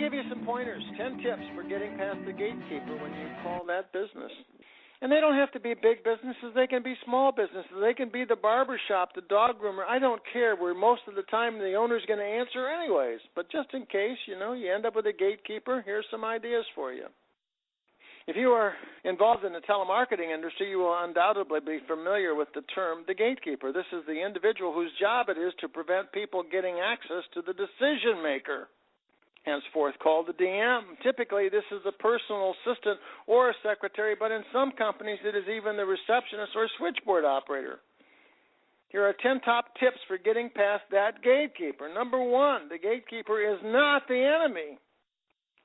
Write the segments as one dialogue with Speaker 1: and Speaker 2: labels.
Speaker 1: give you some pointers, 10 tips for getting past the gatekeeper when you call that business. And they don't have to be big businesses. They can be small businesses. They can be the barber shop, the dog groomer. I don't care, where most of the time the owner's going to answer anyways. But just in case, you end up with a gatekeeper, here's some ideas for you. If you are involved in the telemarketing industry, you will undoubtedly be familiar with the term the gatekeeper. This is the individual whose job it is to prevent people getting access to the decision maker, henceforth called the DM. Typically, this is a personal assistant or a secretary, but in some companies, it is even the receptionist or switchboard operator. Here are 10 top tips for getting past that gatekeeper. Number 1, the gatekeeper is not the enemy.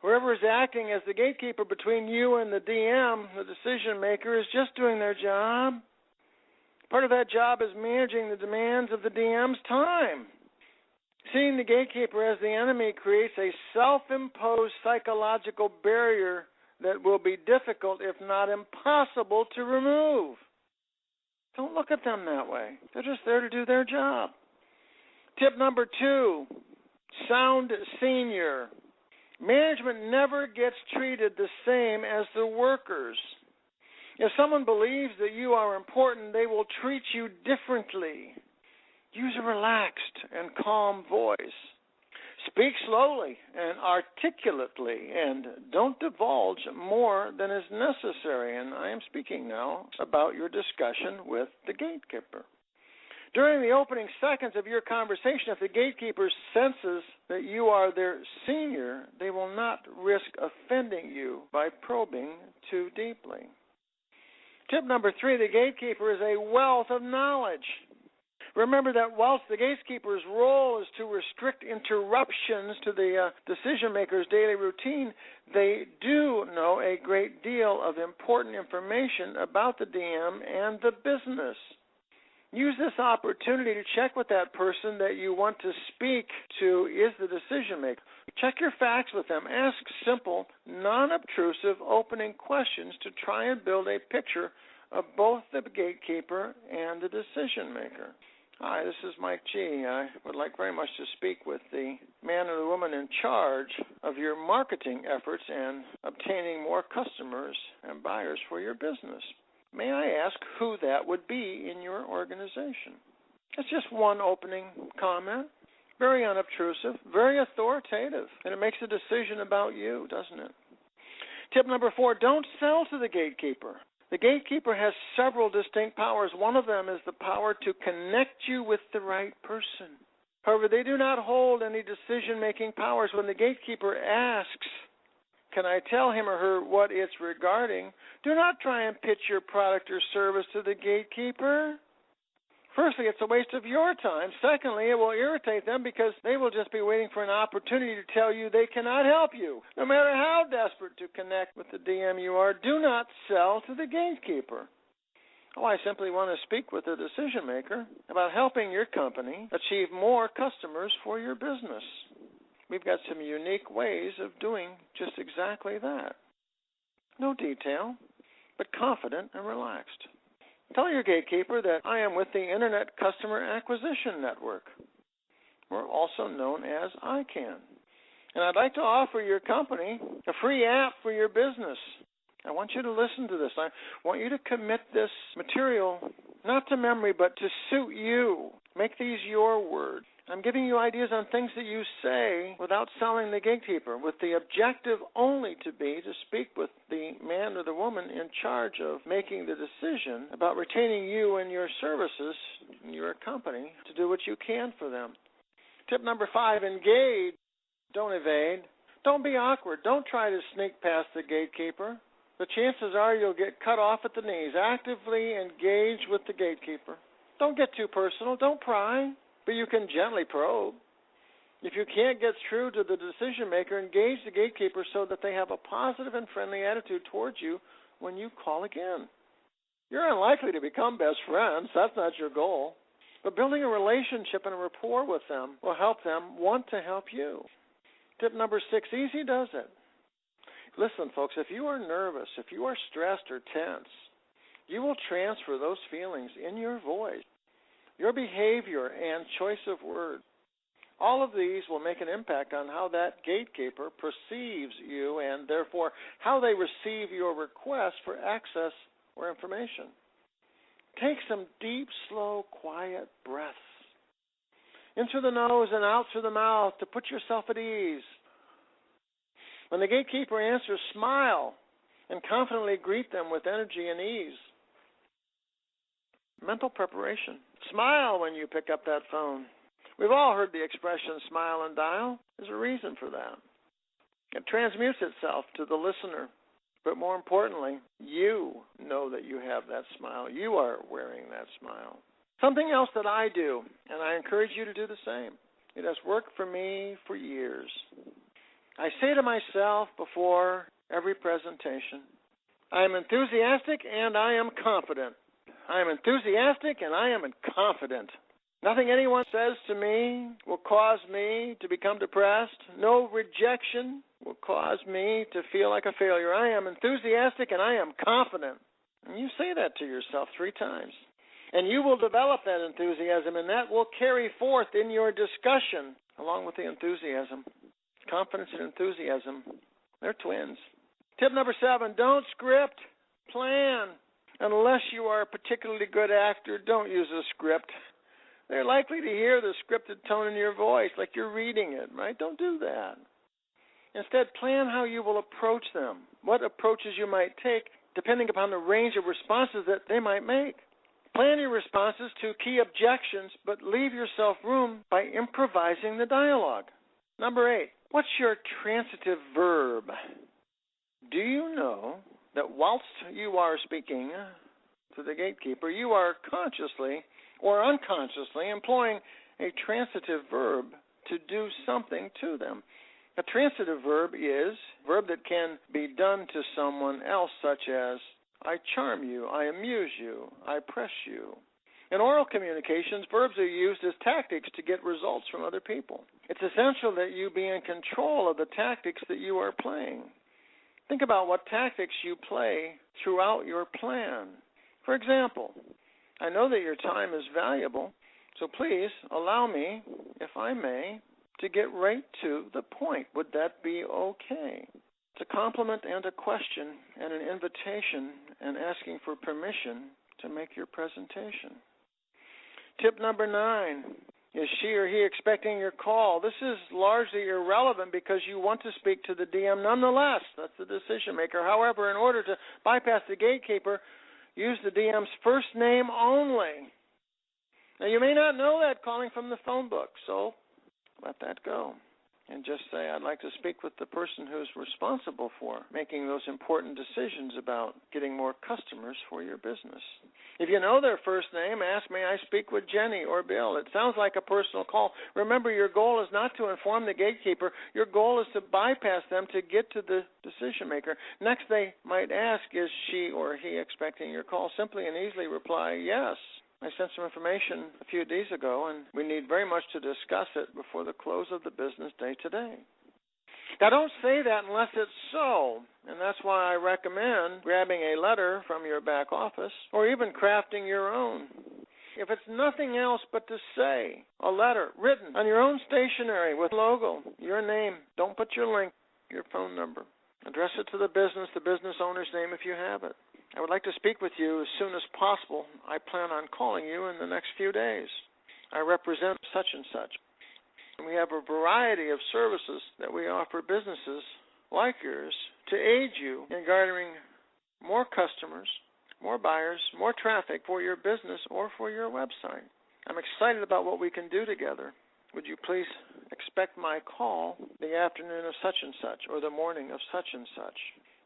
Speaker 1: Whoever is acting as the gatekeeper between you and the DM, the decision maker, is just doing their job. Part of that job is managing the demands of the DM's time. Seeing the gatekeeper as the enemy creates a self-imposed psychological barrier that will be difficult, if not impossible, to remove. Don't look at them that way. They're just there to do their job. Tip number 2, sound senior. Management never gets treated the same as the workers. If someone believes that you are important, they will treat you differently. Use a relaxed and calm voice. Speak slowly and articulately, and don't divulge more than is necessary. And I am speaking now about your discussion with the gatekeeper. During the opening seconds of your conversation, if the gatekeeper senses that you are their senior, they will not risk offending you by probing too deeply. Tip number 3, the gatekeeper is a wealth of knowledge. Remember that whilst the gatekeeper's role is to restrict interruptions to the decision-maker's daily routine, they do know a great deal of important information about the DM and the business. Use this opportunity to check with that person that you want to speak to is the decision maker. Check your facts with them. Ask simple, non-obtrusive, opening questions to try and build a picture of both the gatekeeper and the decision maker. Hi, this is Mike G. I would like very much to speak with the man or the woman in charge of your marketing efforts and obtaining more customers and buyers for your business. May I ask who that would be in your organization? It's just one opening comment, very unobtrusive, very authoritative, and it makes a decision about you, doesn't it? Tip number 4, don't sell to the gatekeeper. The gatekeeper has several distinct powers. One of them is the power to connect you with the right person. However, they do not hold any decision-making powers. When the gatekeeper asks, can I tell him or her what it's regarding, do not try and pitch your product or service to the gatekeeper. Firstly, it's a waste of your time. Secondly, it will irritate them because they will just be waiting for an opportunity to tell you they cannot help you. No matter how desperate to connect with the DM you are, do not sell to the gatekeeper. Oh, I simply want to speak with the decision maker about helping your company achieve more customers for your business. We've got some unique ways of doing just exactly that. No detail, but confident and relaxed. Tell your gatekeeper that I am with the Internet Customer Acquisition Network, or also known as ICANN. And I'd like to offer your company a free app for your business. I want you to listen to this. I want you to commit this material not to memory, but to suit you. Make these your words. I'm giving you ideas on things that you say without selling the gatekeeper, with the objective only to be to speak with the man or the woman in charge of making the decision about retaining you and your services in your company to do what you can for them. Tip number 5, engage. Don't evade. Don't be awkward. Don't try to sneak past the gatekeeper. The chances are you'll get cut off at the knees. Actively engage with the gatekeeper. Don't get too personal. Don't pry. But you can gently probe. If you can't get through to the decision maker, engage the gatekeeper so that they have a positive and friendly attitude towards you when you call again. You're unlikely to become best friends. That's not your goal. But building a relationship and a rapport with them will help them want to help you. Tip number 6, easy does it. Listen, folks, if you are nervous, if you are stressed or tense, you will transfer those feelings in your voice, your behavior, and choice of words. All of these will make an impact on how that gatekeeper perceives you and therefore how they receive your request for access or information. Take some deep, slow, quiet breaths in through the nose and out through the mouth to put yourself at ease. When the gatekeeper answers, smile and confidently greet them with energy and ease. Mental preparation. Smile when you pick up that phone. We've all heard the expression smile and dial. There's a reason for that. It transmutes itself to the listener. But more importantly, you know that you have that smile. You are wearing that smile. Something else that I do, and I encourage you to do the same. It has worked for me for years. I say to myself before every presentation, I am enthusiastic and I am confident. I am enthusiastic and I am confident. Nothing anyone says to me will cause me to become depressed. No rejection will cause me to feel like a failure. I am enthusiastic and I am confident. And you say that to yourself 3 times. And you will develop that enthusiasm, and that will carry forth in your discussion along with the enthusiasm. Confidence and enthusiasm, they're twins. Tip number 7, don't script, plan. Unless you are a particularly good actor, don't use a script. They're likely to hear the scripted tone in your voice, like you're reading it, right? Don't do that. Instead, plan how you will approach them, what approaches you might take, depending upon the range of responses that they might make. Plan your responses to key objections, but leave yourself room by improvising the dialogue. Number 8, what's your transitive verb? Do you know that whilst you are speaking to the gatekeeper, you are consciously or unconsciously employing a transitive verb to do something to them? A transitive verb is a verb that can be done to someone else, such as, I charm you, I amuse you, I press you. In oral communications, verbs are used as tactics to get results from other people. It's essential that you be in control of the tactics that you are playing. Think about what tactics you play throughout your plan. For example, I know that your time is valuable, so please allow me, if I may, to get right to the point. Would that be okay? It's a compliment and a question and an invitation and asking for permission to make your presentation. Tip number 9, is she or he expecting your call? This is largely irrelevant because you want to speak to the DM nonetheless. That's the decision maker. However, in order to bypass the gatekeeper, use the DM's first name only. Now, you may not know that calling from the phone book, so let that go. And just say, I'd like to speak with the person who's responsible for making those important decisions about getting more customers for your business. If you know their first name, ask, may I speak with Jenny or Bill? It sounds like a personal call. Remember, your goal is not to inform the gatekeeper. Your goal is to bypass them to get to the decision maker. Next, they might ask, is she or he expecting your call? Simply and easily reply, yes. I sent some information a few days ago, and we need very much to discuss it before the close of the business day today. Now, don't say that unless it's so, and that's why I recommend grabbing a letter from your back office or even crafting your own. If it's nothing else but to say, a letter written on your own stationery with logo, your name, don't put your link, your phone number. Address it to the business owner's name if you have it. I would like to speak with you as soon as possible. I plan on calling you in the next few days. I represent such and such. And we have a variety of services that we offer businesses like yours to aid you in garnering more customers, more buyers, more traffic for your business or for your website. I'm excited about what we can do together. Would you please expect my call the afternoon of such and such or the morning of such and such?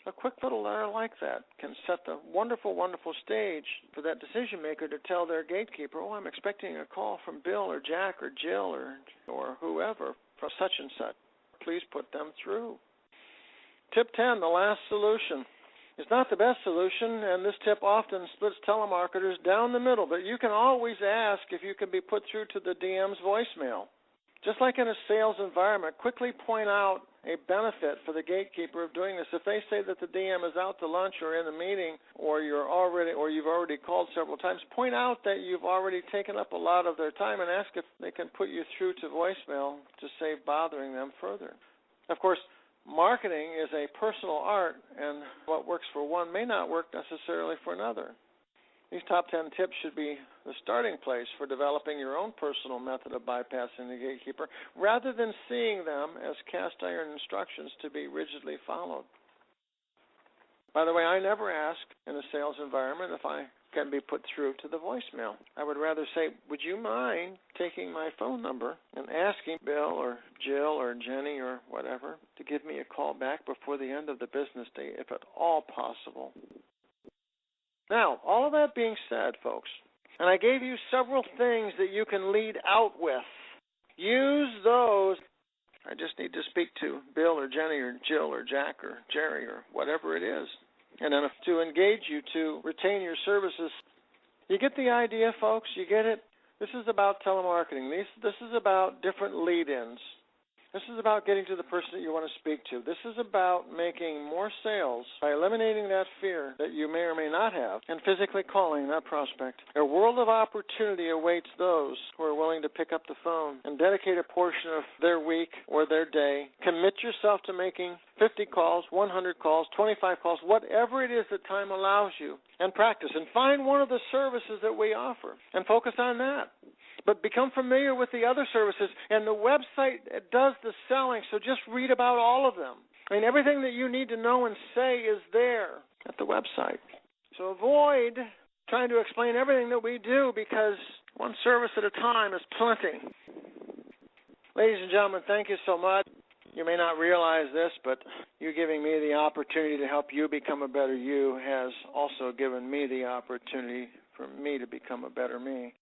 Speaker 1: A quick little letter like that can set the wonderful, wonderful stage for that decision maker to tell their gatekeeper, I'm expecting a call from Bill or Jack or Jill or whoever from such and such. Please put them through. Tip 10, the last solution. It's not the best solution, and this tip often splits telemarketers down the middle, but you can always ask if you can be put through to the DM's voicemail. Just like in a sales environment, quickly point out a benefit for the gatekeeper of doing this. If they say that the DM is out to lunch or in a meeting, or you've already called several times, point out that you've already taken up a lot of their time and ask if they can put you through to voicemail to save bothering them further. Of course, marketing is a personal art, and what works for one may not work necessarily for another. These top 10 tips should be the starting place for developing your own personal method of bypassing the gatekeeper, rather than seeing them as cast iron instructions to be rigidly followed. By the way, I never ask in a sales environment if I can be put through to the voicemail. I would rather say, would you mind taking my phone number and asking Bill or Jill or Jenny or whatever to give me a call back before the end of the business day, if at all possible. Now, all of that being said, folks, and I gave you several things that you can lead out with. Use those. I just need to speak to Bill or Jenny or Jill or Jack or Jerry or whatever it is. And then to engage you to retain your services. You get the idea, folks? You get it? This is about telemarketing. This is about different lead-ins. This is about getting to the person that you want to speak to. This is about making more sales by eliminating that fear that you may or may not have and physically calling that prospect. A world of opportunity awaits those who are willing to pick up the phone and dedicate a portion of their week or their day. Commit yourself to making 50 calls, 100 calls, 25 calls, whatever it is that time allows you, and practice. And find one of the services that we offer and focus on that. But become familiar with the other services, and the website does the selling, so just read about all of them. I mean, everything that you need to know and say is there at the website. So avoid trying to explain everything that we do, because one service at a time is plenty. Ladies and gentlemen, thank you so much. You may not realize this, but you giving me the opportunity to help you become a better you has also given me the opportunity for me to become a better me.